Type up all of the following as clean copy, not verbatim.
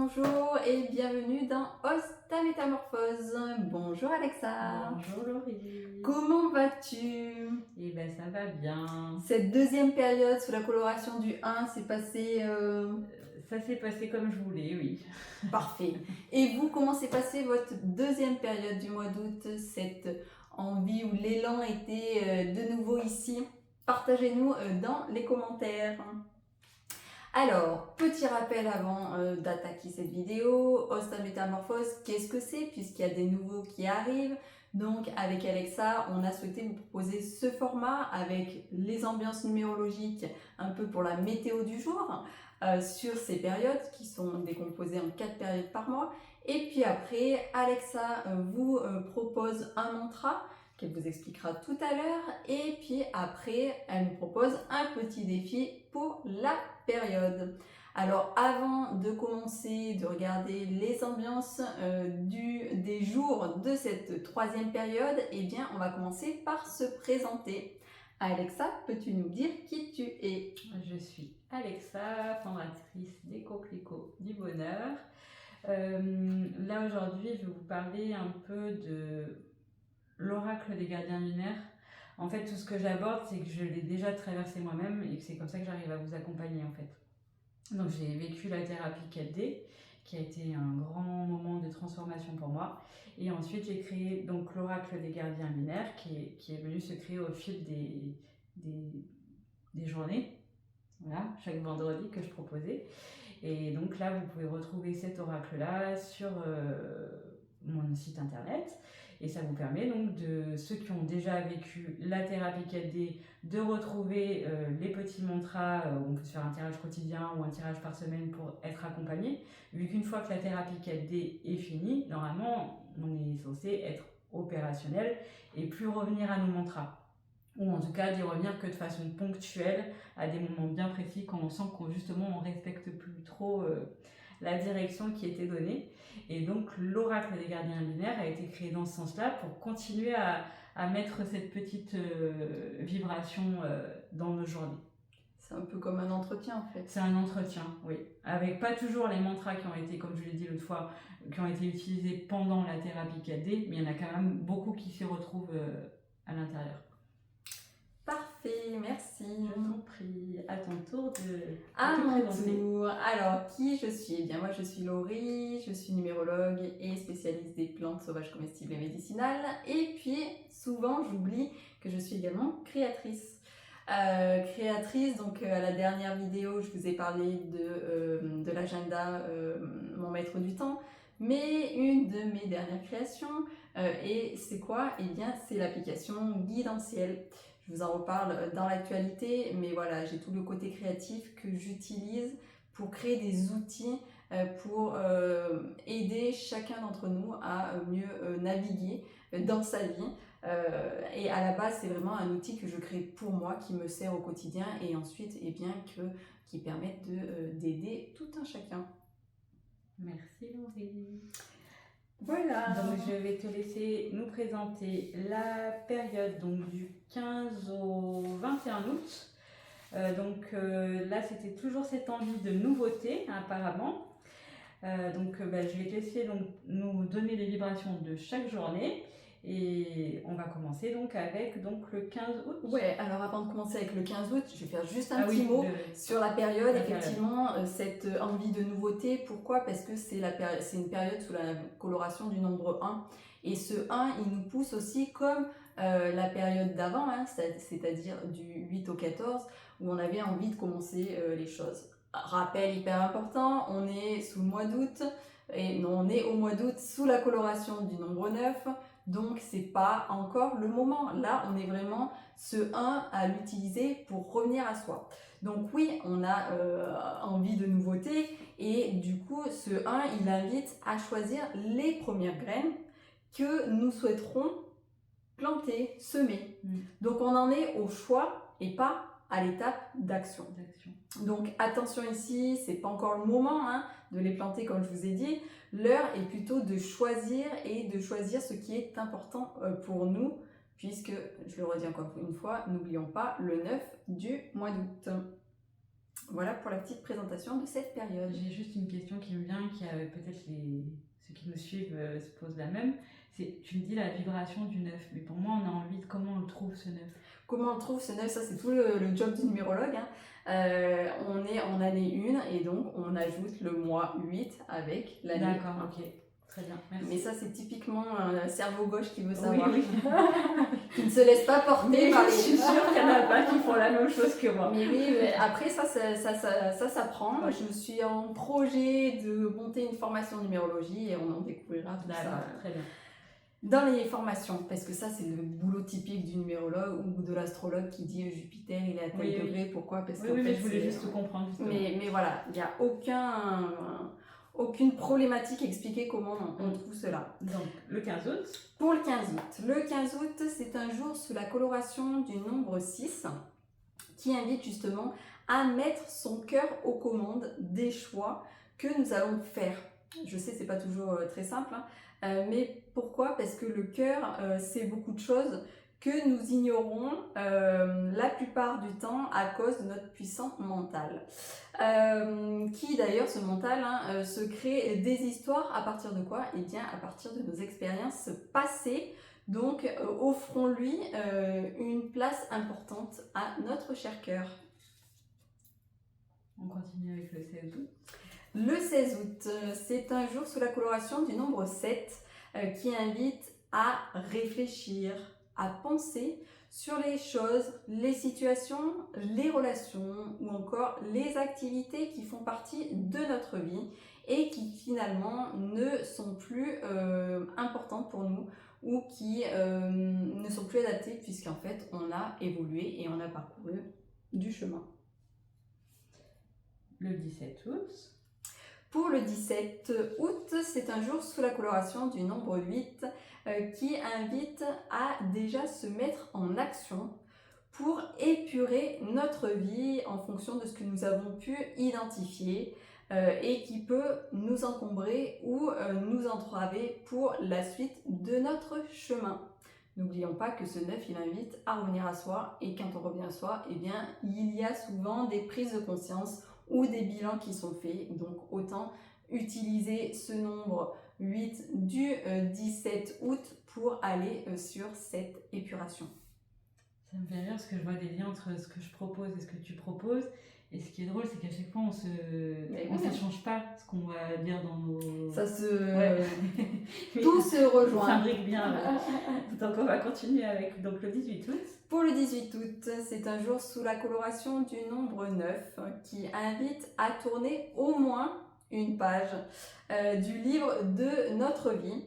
bonjour et bienvenue dans Ose ta métamorphose. Bonjour Alexa. Bonjour Laurie. Comment vas-tu? Eh ben ça va bien. Cette deuxième période sous la coloration du 1 s'est passée Ça s'est passé comme je voulais, oui. parfait. Et vous, comment s'est passée votre deuxième période du mois d'août? Cette envie ou l'élan était de nouveau ici? Partagez-nous dans les commentaires. Alors, petit rappel avant d'attaquer cette vidéo, Ose ta métamorphose, qu'est-ce que c'est puisqu'il y a des nouveaux qui arrivent. Donc avec Alexa, on a souhaité vous proposer ce format avec les ambiances numérologiques un peu pour la météo du jour sur ces périodes qui sont décomposées en 4 périodes par mois. Et puis après, Alexa vous propose un mantra qu'elle vous expliquera tout à l'heure. Et puis après, elle nous propose un petit défi pour la période. Alors avant de commencer de regarder les ambiances des jours de cette troisième période, eh bien on va commencer par se présenter. Alexa, peux-tu nous dire qui tu es? Je suis Alexa, fondatrice des Coquelicots du Bonheur. Là aujourd'hui, je vais vous parler un peu de l'oracle des gardiens lunaires. En fait, tout ce que j'aborde, c'est que je l'ai déjà traversé moi-même et que c'est comme ça que j'arrive à vous accompagner en fait. Donc j'ai vécu la thérapie 4D, qui a été un grand moment de transformation pour moi. Et ensuite j'ai créé donc l'oracle des gardiens lunaires, qui est venu se créer au fil des journées, voilà, chaque vendredi que je proposais. Et donc là, vous pouvez retrouver cet oracle-là sur mon site internet. Et ça vous permet donc de ceux qui ont déjà vécu la thérapie 4D de retrouver les petits mantras où on peut se faire un tirage quotidien ou un tirage par semaine pour être accompagné. Vu qu'une fois que la thérapie 4D est finie, normalement on est censé être opérationnel et plus revenir à nos mantras. Ou en tout cas d'y revenir que de façon ponctuelle à des moments bien précis quand on sent qu'on justement on respecte plus trop la direction qui était donnée. Et donc l'oracle des gardiens lunaires a été créé dans ce sens-là pour continuer à mettre cette petite vibration dans nos journées. C'est un peu comme un entretien en fait. C'est un entretien, oui. Avec pas toujours les mantras qui ont été, comme je l'ai dit l'autre fois, qui ont été utilisés pendant la thérapie 4D, mais il y en a quand même beaucoup qui s'y retrouvent à l'intérieur. Parfait, merci. Je t'en prie, à ton tour de À te mon présenter. tour. Alors, qui je suis? Eh bien, moi, je suis Laurie, je suis numérologue et spécialiste des plantes sauvages comestibles et médicinales. Et puis, souvent, j'oublie que je suis également créatrice. Donc à la dernière vidéo, je vous ai parlé de l'agenda Mon Maître du Temps. Mais une de mes dernières créations, et c'est quoi? Eh bien, c'est l'application Guidentiel. Je vous en reparle dans l'actualité, mais voilà, j'ai tout le côté créatif que j'utilise pour créer des outils pour aider chacun d'entre nous à mieux naviguer dans sa vie. Et à la base, c'est vraiment un outil que je crée pour moi, qui me sert au quotidien et ensuite, eh bien, qui permettent d'aider tout un chacun. Merci Laurie. Voilà. Donc je vais te laisser nous présenter la période donc, du 15 au 21 août. Là, c'était toujours cette envie de nouveauté apparemment. Je vais te laisser donc, nous donner les vibrations de chaque journée. Et on va commencer donc avec le 15 août. Ouais, alors avant de commencer avec le 15 août, je vais faire juste un petit mot sur la période. Effectivement, cette envie de nouveauté, pourquoi? Parce que c'est une période sous la coloration du nombre 1. Et ce 1, il nous pousse aussi comme la période d'avant, hein, c'est-à-dire du 8 au 14, où on avait envie de commencer les choses. Rappel hyper important, on est sous le mois d'août, et non, on est au mois d'août sous la coloration du nombre 9. Donc c'est pas encore le moment. Là, on est vraiment ce 1 à l'utiliser pour revenir à soi. Donc oui, on a envie de nouveautés et du coup, ce 1, il invite à choisir les premières graines que nous souhaiterons planter, semer. Donc on en est au choix et pas à l'étape d'action. Donc attention ici, c'est pas encore le moment hein, de les planter comme je vous ai dit. L'heure est plutôt de choisir et de choisir ce qui est important pour nous, puisque, je le redis encore une fois, n'oublions pas le 9 du mois d'août. Voilà pour la petite présentation de cette période. J'ai juste une question qui me vient, qui peut-être ceux qui nous suivent se posent la même. Tu me dis la vibration du 9, mais pour moi on a envie de comment on le trouve ce 9. Comment on le trouve ce 9, ça c'est tout le job du numérologue. Hein. On est en année 1 et donc on ajoute le mois 8 avec l'année 1. D'accord, ok. Très bien, merci. Mais ça, c'est typiquement un cerveau gauche qui veut savoir. Oui. Qui ne se laisse pas porter par les... Je suis sûre qu'il y en a pas qui font la même chose que moi. Mais oui, mais après, ça s'apprend. Moi, je suis en projet de monter une formation en numérologie et on en découvrira tout ça. Très bien. Dans les formations, parce que ça, c'est le boulot typique du numérologue ou de l'astrologue qui dit Jupiter, il est à tel degré. Pourquoi? Parce qu'en fait, je voulais juste comprendre. Justement. Mais voilà, il n'y a aucune problématique à expliquer comment on trouve cela. Donc, le 15 août. Pour le 15 août. Le 15 août, c'est un jour sous la coloration du nombre 6 qui invite justement à mettre son cœur aux commandes des choix que nous allons faire. Je sais, c'est pas toujours très simple, hein, mais pourquoi? Parce que le cœur, c'est beaucoup de choses que nous ignorons la plupart du temps à cause de notre puissance mentale. Qui d'ailleurs, ce mental, se crée des histoires à partir de quoi? Eh bien, à partir de nos expériences passées. Donc, offrons-lui une place importante à notre cher cœur. On continue avec le 16 août. Le 16 août, c'est un jour sous la coloration du nombre 7 qui invite à réfléchir, à penser sur les choses, les situations, les relations ou encore les activités qui font partie de notre vie et qui finalement ne sont plus importantes pour nous ou qui ne sont plus adaptées puisqu'en fait on a évolué et on a parcouru du chemin. Le 17 août. Pour le 17 août, c'est un jour sous la coloration du nombre 8 qui invite à déjà se mettre en action pour épurer notre vie en fonction de ce que nous avons pu identifier et qui peut nous encombrer ou nous entraver pour la suite de notre chemin. N'oublions pas que ce 9, il invite à revenir à soi et quand on revient à soi, eh bien, il y a souvent des prises de conscience ou des bilans qui sont faits, donc autant utiliser ce nombre 8 du 17 août pour aller sur cette épuration. Ça me fait rire parce que je vois des liens entre ce que je propose et ce que tu proposes. Et ce qui est drôle, c'est qu'à chaque fois, on s'échange pas ce qu'on va dire dans nos... Ça se... Tout se rejoint. On s'imbrique bien. Donc, on va continuer avec donc, le 18 août. Pour le 18 août, c'est un jour sous la coloration du nombre 9 qui invite à tourner au moins une page du livre de notre vie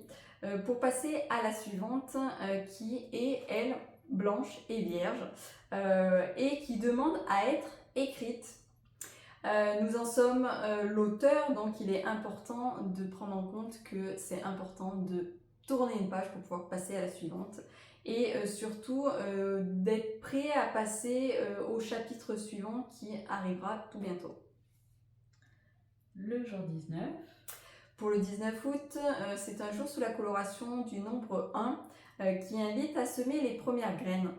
pour passer à la suivante qui est, elle, blanche et vierge et qui demande à être écrite. Nous en sommes l'auteur, donc il est important de prendre en compte que c'est important de tourner une page pour pouvoir passer à la suivante et surtout d'être prêt à passer au chapitre suivant qui arrivera tout bientôt. Le jour 19. Pour le 19 août, c'est un jour sous la coloration du nombre 1 qui invite à semer les premières graines.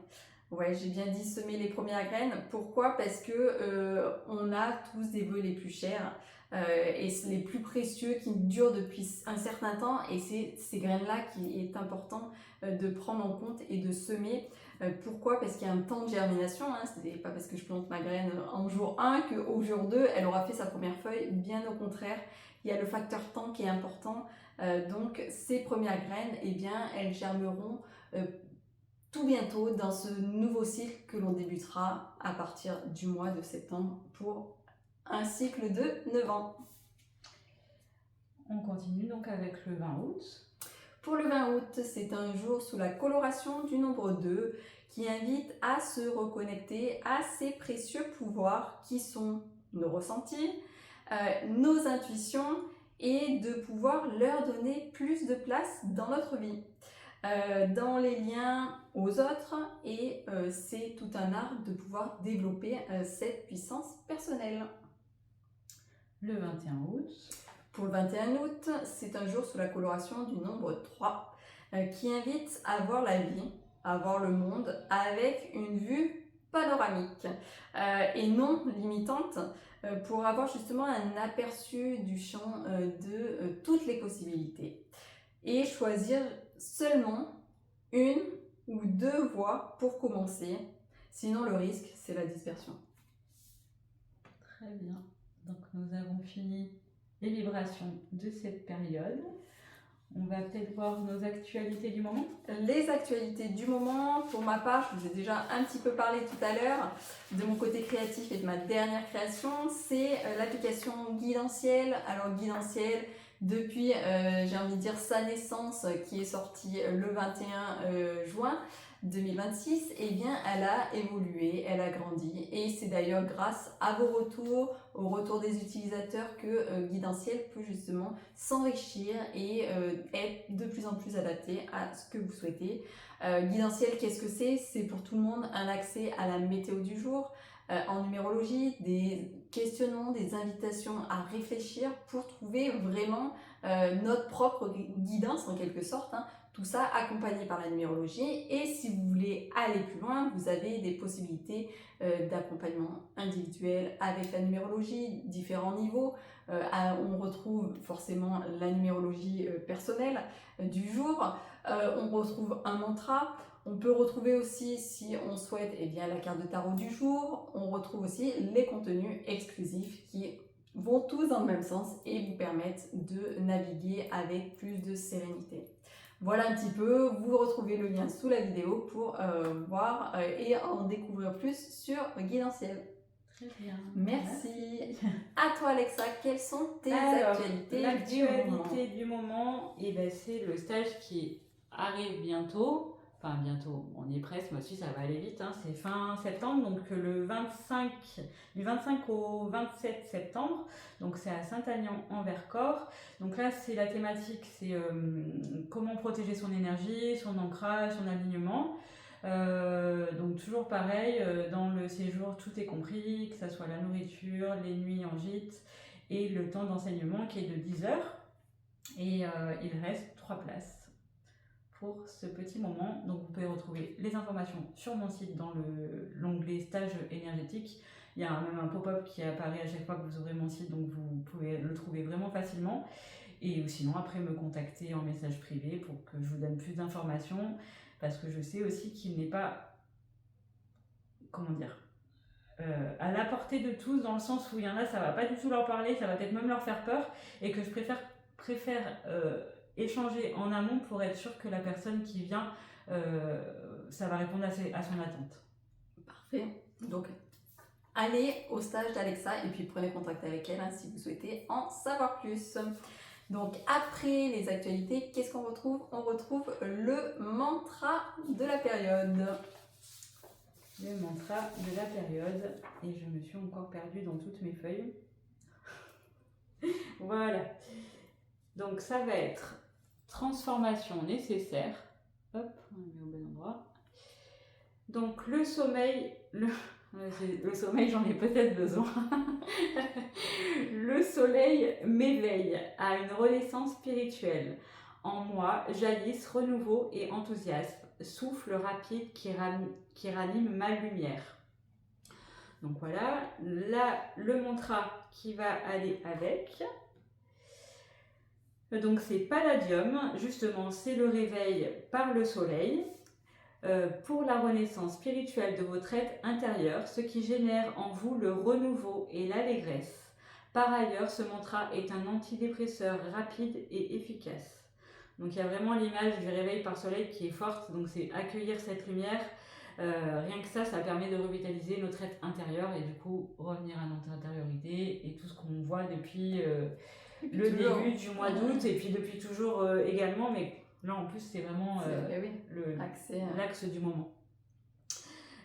Ouais, j'ai bien dit semer les premières graines. Pourquoi? Parce que on a tous des vœux les plus chers et les plus précieux qui durent depuis un certain temps. Et c'est ces graines-là qui est important de prendre en compte et de semer. Pourquoi? Parce qu'il y a un temps de germination. C'est pas parce que je plante ma graine en jour 1 qu'au jour 2, elle aura fait sa première feuille. Bien au contraire, il y a le facteur temps qui est important. Donc ces premières graines, eh bien, elles germeront tout bientôt dans ce nouveau cycle que l'on débutera à partir du mois de septembre pour un cycle de 9 ans. On continue donc avec le 20 août. Pour le 20 août, c'est un jour sous la coloration du nombre 2 qui invite à se reconnecter à ces précieux pouvoirs qui sont nos ressentis, nos intuitions et de pouvoir leur donner plus de place dans notre vie. Dans les liens aux autres et c'est tout un art de pouvoir développer cette puissance personnelle. Le 21 août. Pour le 21 août, c'est un jour sous la coloration du nombre 3 qui invite à voir la vie, à voir le monde avec une vue panoramique et non limitante pour avoir justement un aperçu du champ de toutes les possibilités et choisir seulement une ou deux voies pour commencer. Sinon, le risque, c'est la dispersion. Très bien. Donc, nous avons fini les vibrations de cette période. On va peut-être voir nos actualités du moment. Les actualités du moment, pour ma part, je vous ai déjà un petit peu parlé tout à l'heure de mon côté créatif et de ma dernière création, c'est l'application Guidentiel. Alors Guidentiel, depuis, j'ai envie de dire, sa naissance qui est sortie le 21 juin 2026, eh bien, elle a évolué, elle a grandi et c'est d'ailleurs grâce à vos retours, au retour des utilisateurs que Guidentiel peut justement s'enrichir et être de plus en plus adapté à ce que vous souhaitez. Guidentiel, qu'est-ce que c'est? C'est pour tout le monde un accès à la météo du jour, en numérologie, des questionnements, des invitations à réfléchir pour trouver vraiment notre propre guidance en quelque sorte, hein. Tout ça accompagné par la numérologie et si vous voulez aller plus loin, vous avez des possibilités d'accompagnement individuel avec la numérologie, différents niveaux. On retrouve forcément la numérologie personnelle du jour, on retrouve un mantra, on peut retrouver aussi, si on souhaite, eh bien, la carte de tarot du jour, on retrouve aussi les contenus exclusifs qui vont tous dans le même sens et vous permettent de naviguer avec plus de sérénité. Voilà un petit peu, vous retrouvez le lien sous la vidéo pour voir et en découvrir plus sur Guidentiel. Très bien. Merci. À toi Alexa, quelles sont tes actualités du moment et ben, c'est le stage qui arrive bientôt. Enfin bientôt, on y est presque, moi aussi ça va aller vite, hein. C'est fin septembre, donc du 25 au 27 septembre, donc c'est à Saint-Aignan en Vercors. Donc là c'est la thématique, c'est comment protéger son énergie, son ancrage, son alignement. Donc toujours pareil, dans le séjour tout est compris, que ce soit la nourriture, les nuits en gîte et le temps d'enseignement qui est de 10 heures. Et il reste 3 places pour ce petit moment. Donc vous pouvez retrouver les informations sur mon site dans l'onglet stage énergétique. Il y a même un pop-up qui apparaît à chaque fois que vous ouvrez mon site, donc vous pouvez le trouver vraiment facilement. Et sinon après me contacter en message privé pour que je vous donne plus d'informations, parce que je sais aussi qu'il n'est pas, comment dire, à la portée de tous, dans le sens où il y en a, ça va pas du tout leur parler, ça va peut-être même leur faire peur, et que je préfère échanger en amont pour être sûr que la personne qui vient, ça va répondre à son attente. Parfait. Donc, allez au stage d'Alexa et puis prenez contact avec elle hein, si vous souhaitez en savoir plus. Donc, après les actualités, qu'est-ce qu'on retrouve? On retrouve le mantra de la période. Le mantra de la période. Et je me suis encore perdue dans toutes mes feuilles. Voilà. Donc, ça va être transformation nécessaire. Hop, on est au bon endroit. Donc le sommeil, le sommeil j'en ai peut-être besoin. Le soleil m'éveille à une renaissance spirituelle. En moi jaillissent renouveau et enthousiasme, souffle rapide qui ranime ma lumière. Donc voilà, là le mantra qui va aller avec. Donc c'est Palladium, justement c'est le réveil par le soleil pour la renaissance spirituelle de votre être intérieur, ce qui génère en vous le renouveau et l'allégresse. Par ailleurs, ce mantra est un antidépresseur rapide et efficace. Donc il y a vraiment l'image du réveil par soleil qui est forte, donc c'est accueillir cette lumière. Rien que ça permet de revitaliser notre être intérieur et du coup revenir à notre intériorité et tout ce qu'on voit depuis le début du mois d'août et puis depuis toujours également, mais là en plus c'est vraiment l'axe du moment.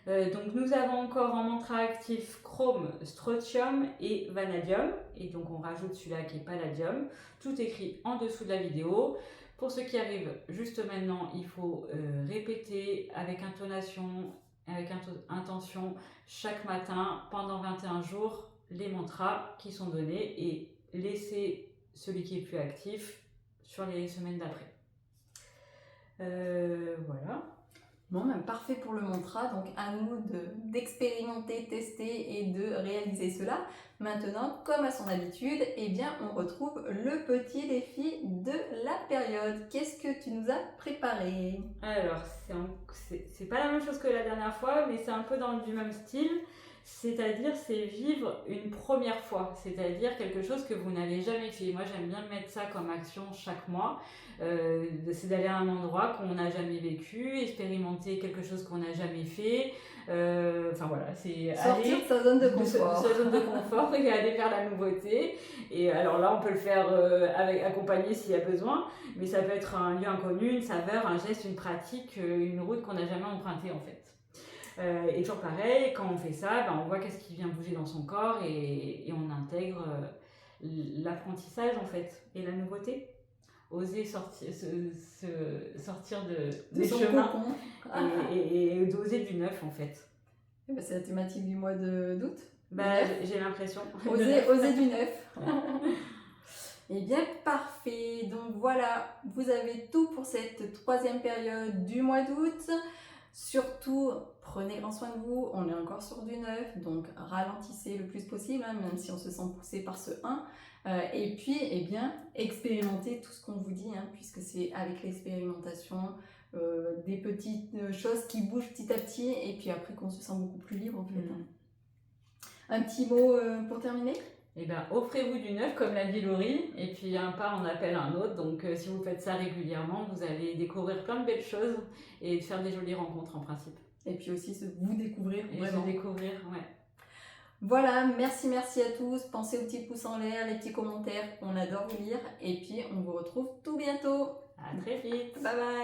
Donc nous avons encore en mantra actif Chrome, Strontium et Vanadium, et donc on rajoute celui-là qui est Palladium, tout écrit en dessous de la vidéo. Pour ceux qui arrivent juste maintenant, il faut répéter avec intonation, avec intention chaque matin pendant 21 jours les mantras qui sont donnés et laisser celui qui est plus actif sur les semaines d'après. Voilà. Bon, même parfait pour le mantra, donc à nous d'expérimenter, tester et de réaliser cela. Maintenant, comme à son habitude, eh bien, on retrouve le petit défi de la période. Qu'est-ce que tu nous as préparé? Alors, c'est pas la même chose que la dernière fois, mais c'est un peu du même style. C'est-à-dire, c'est vivre une première fois, c'est-à-dire quelque chose que vous n'avez jamais fait. Moi, j'aime bien mettre ça comme action chaque mois. C'est d'aller à un endroit qu'on n'a jamais vécu, expérimenter quelque chose qu'on n'a jamais fait. Enfin voilà, c'est sortir de sa zone de confort. Sa zone de confort et aller vers la nouveauté. Et alors là, on peut le faire accompagné s'il y a besoin, mais ça peut être un lieu inconnu, une saveur, un geste, une pratique, une route qu'on n'a jamais empruntée en fait. Et toujours pareil, quand on fait ça, on voit qu'est-ce qui vient bouger dans son corps et on intègre l'apprentissage en fait et la nouveauté. Oser sortir des chemins et d'oser du neuf en fait. C'est la thématique du mois d'août. J'ai l'impression. Oser du neuf. Eh bien, parfait. Donc voilà, vous avez tout pour cette troisième période du mois d'août. Surtout, prenez grand soin de vous, on est encore sur du neuf, donc ralentissez le plus possible, hein, même si on se sent poussé par ce 1. Et puis, eh bien, expérimentez tout ce qu'on vous dit, hein, puisque c'est avec l'expérimentation, des petites choses qui bougent petit à petit, et puis après qu'on se sent beaucoup plus libre en fait. Un petit mot pour terminer? Eh bien, offrez-vous du neuf, comme l'a dit Laurie, et puis un pas en appelle un autre. Donc, si vous faites ça régulièrement, vous allez découvrir plein de belles choses et faire des jolies rencontres en principe. Et puis aussi vous découvrir vraiment. Se découvrir, ouais. Voilà, merci à tous. Pensez aux petits pouces en l'air, les petits commentaires, on adore vous lire. Et puis, on vous retrouve tout bientôt. À très vite. Bye bye.